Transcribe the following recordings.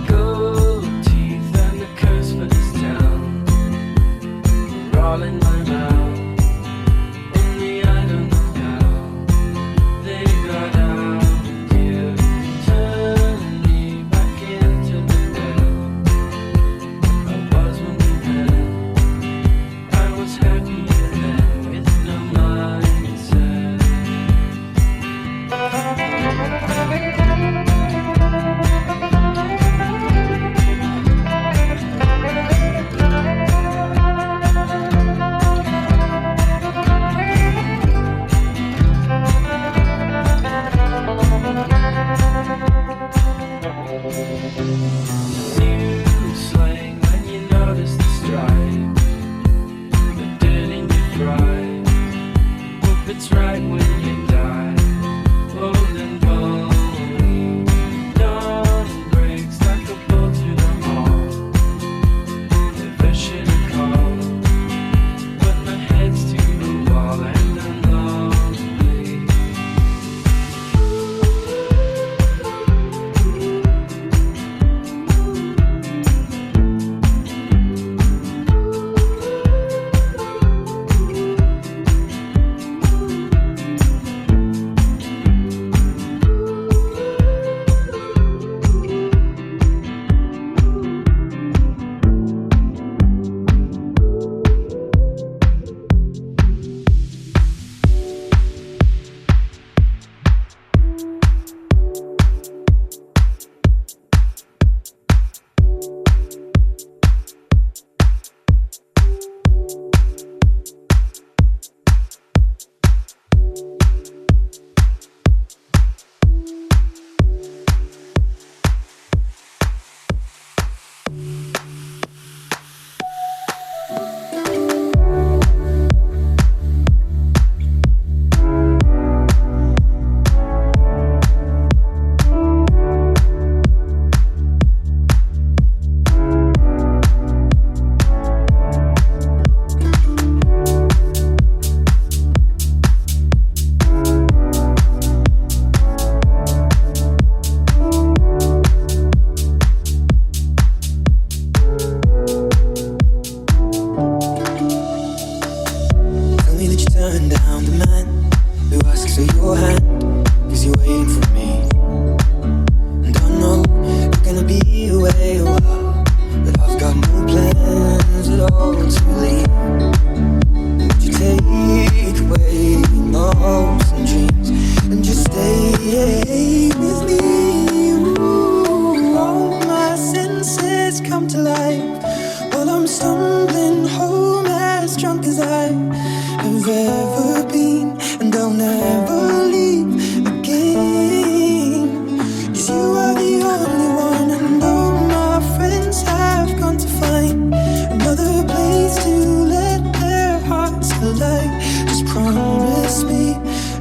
Gold teeth and the curse for this town are all in my mouth. Only I don't know how they got out. You turned me back into the world I was when we met. I was happier then with no mindset. New slang when you notice the stripe, the dirt in your pride. Hope it's right when you die. Old and bony, dawn breaks like a bolt to the heart. Never should have called, but my head's to the wall and I'm lonely. Tell me that you turned down the man who asks for your hand, 'cause you're waiting for me. And I know you're gonna be away a while, but I've got no plans at all to leave. Would you take away my hopes and dreams and just stay with me? Ooh, all my senses come to life while I'm stumbling home as drunk as I have ever been, and I'll never leave again. 'Cause you are the only one, and all my friends have gone to find another place to let their hearts collide. Just promise me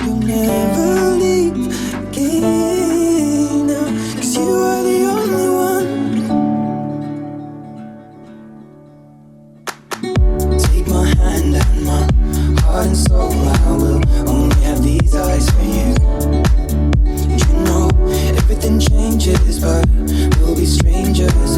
you'll never leave again. 'Cause you are the only one. Take my hand and my heart and soul, I will only have these eyes for you. And you know everything changes, but we'll be strangers